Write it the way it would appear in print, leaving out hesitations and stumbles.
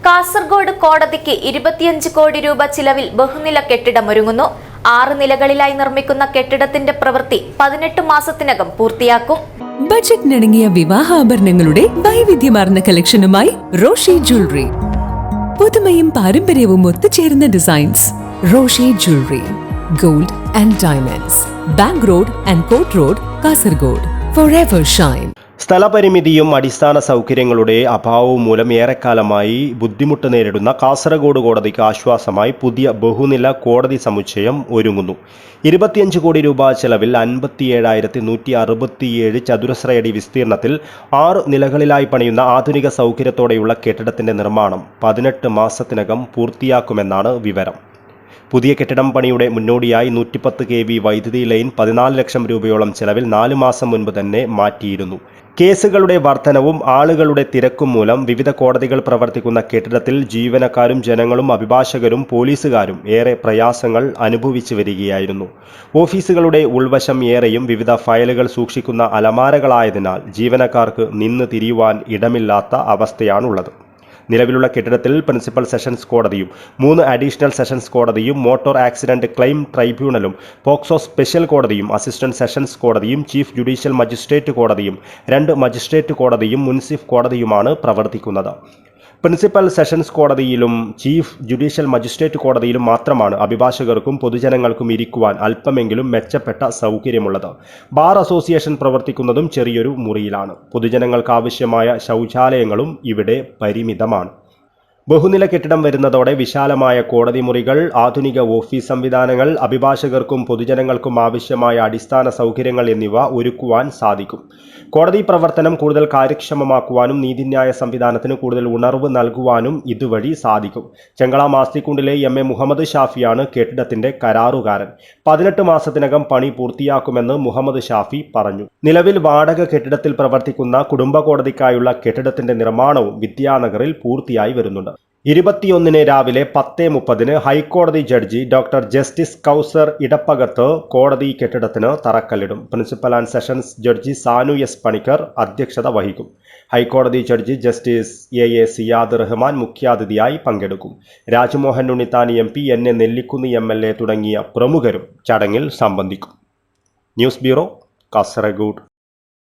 കാസർഗോഡ് കോടതിക്ക് 25 കോടി രൂപ ചിലവിൽ ബഹുനില കെട്ടിടമൊരുങ്ങുന്നു. 6 നിലകളിലായി നിർമ്മിക്കുന്ന കെട്ടിടത്തിന്റെ പ്രവൃത്തി 18 മാസത്തിനകം പൂർത്തിയാക്കും. ബജറ്റിനിണങ്ങിയ വിവാഹാഭരണങ്ങളുടെ വൈവിധ്യമാർന്ന കളക്ഷനുമായി റോഷി ജ്വല്ലറി. പുതുമയും പാരമ്പര്യവും ഒത്തുചേരുന്ന designs. Roshi jewellery, gold and diamonds, bank road and കോട്ട് റോഡ്, കാസർഗോഡ്. Forever shine. സ്ഥലപരിമിതിയും അടിസ്ഥാന സൗകര്യങ്ങളുടെ അഭാവവും മൂലം ഏറെക്കാലമായി ബുദ്ധിമുട്ട് നേരിടുന്ന കാസർഗോഡ് കോടതിക്ക് ആശ്വാസമായി പുതിയ ബഹുനില കോടതി സമുച്ചയം ഒരുങ്ങുന്നു. 25 കോടി രൂപ ചെലവിൽ 57,167 ചതുരശ്രയടി വിസ്തീർണത്തിൽ 6 നിലകളിലായി പണിയുന്ന ആധുനിക സൗകര്യത്തോടെയുള്ള കെട്ടിടത്തിന്റെ നിർമ്മാണം 18 മാസത്തിനകം പൂർത്തിയാക്കുമെന്നാണ് വിവരം. പുതിയ കെട്ടിടം പണിയുടെ മുന്നോടിയായി 110 kV വൈദ്യുതി ലൈൻ 14 ലക്ഷം രൂപയോളം ചെലവിൽ 4 മാസം മുൻപ് തന്നെ മാറ്റിയിരുന്നു. കേസുകളുടെ വർധനവും ആളുകളുടെ തിരക്കും മൂലം വിവിധ കോടതികൾ പ്രവർത്തിക്കുന്ന കെട്ടിടത്തിൽ ജീവനക്കാരും ജനങ്ങളും അഭിഭാഷകരും പോലീസുകാരും ഏറെ പ്രയാസങ്ങൾ അനുഭവിച്ചു വരികയായിരുന്നു. ഓഫീസുകളുടെ ഉൾവശം ഏറെയും വിവിധ ഫയലുകൾ സൂക്ഷിക്കുന്ന അലമാരകളായതിനാൽ ജീവനക്കാർക്ക് നിന്ന് തിരിയുവാൻ ഇടമില്ലാത്ത അവസ്ഥയാണുള്ളത്. നിലവിലുള്ള കെട്ടിടത്തിൽ പ്രിൻസിപ്പൽ സെഷൻസ് കോടതിയും 3 അഡീഷണൽ സെഷൻസ് കോടതിയും മോട്ടോർ ആക്സിഡന്റ് ക്ലെയിം ട്രൈബ്യൂണലും പോക്സോ സ്പെഷ്യൽ കോടതിയും അസിസ്റ്റന്റ് സെഷൻസ് കോടതിയും ചീഫ് ജുഡീഷ്യൽ മജിസ്ട്രേറ്റ് കോടതിയും 2 മജിസ്ട്രേറ്റ് കോടതിയും മുൻസിഫ് കോടതിയുമാണ് പ്രവർത്തിക്കുന്നത്. പ്രിൻസിപ്പൽ സെഷൻസ് കോടതിയിലും ചീഫ് ജുഡീഷ്യൽ മജിസ്ട്രേറ്റ് കോടതിയിലും മാത്രമാണ് അഭിഭാഷകർക്കും പൊതുജനങ്ങൾക്കും ഇരിക്കുവാൻ അല്പമെങ്കിലും മെച്ചപ്പെട്ട സൗകര്യമുള്ളത്. ബാർ അസോസിയേഷൻ പ്രവർത്തിക്കുന്നതും ചെറിയൊരു മുറിയിലാണ്. പൊതുജനങ്ങൾക്ക് ആവശ്യമായ ശൗചാലയങ്ങളും ഇവിടെ പരിമിതമാണ്. ബഹുനില കെട്ടിടം വരുന്നതോടെ വിശാലമായ കോടതി മുറികൾ, ആധുനിക ഓഫീസ് സംവിധാനങ്ങൾ, അഭിഭാഷകർക്കും പൊതുജനങ്ങൾക്കും ആവശ്യമായ അടിസ്ഥാന സൗകര്യങ്ങൾ എന്നിവ ഒരുക്കുവാൻ സാധിക്കും. കോടതി പ്രവർത്തനം കൂടുതൽ കാര്യക്ഷമമാക്കുവാനും നീതിന്യായ സംവിധാനത്തിന് കൂടുതൽ ഉണർവ് നൽകുവാനും ഇതുവഴി സാധിക്കും. ചെങ്കള മാസ്തിക്കുണ്ടിലെ MA മുഹമ്മദ് ഷാഫിയാണ് കെട്ടിടത്തിന്റെ കരാറുകാരൻ. 18 മാസത്തിനകം പണി പൂർത്തിയാക്കുമെന്ന് മുഹമ്മദ് ഷാഫി പറഞ്ഞു. നിലവിൽ വാടക കെട്ടിടത്തിൽ പ്രവർത്തിക്കുന്ന കുടുംബ കോടതിക്കായുള്ള കെട്ടിടത്തിന്റെ നിർമ്മാണവും വിദ്യാനഗറിൽ പൂർത്തിയായി വരുന്നുണ്ട്. 21 രാവിലെ 10:30 ഹൈക്കോടതി judge doctor justice Kauser Edappagath കോടതി കെട്ടിടത്തിന് തറക്കല്ലിടും. Principal and sessions judge Sanu S Panicker അധ്യക്ഷത വഹിക്കും. ഹൈക്കോടതി judge justice AA Siyad Rahman മുഖ്യാതിഥിയായി പങ്കെടുക്കും. Rajmohan Unnithan MP, NA Nellikunnu MLA തുടങ്ങിയ പ്രമുഖരും ചടങ്ങിൽ സംബന്ധിക്കും. News bureau, Kasaragod.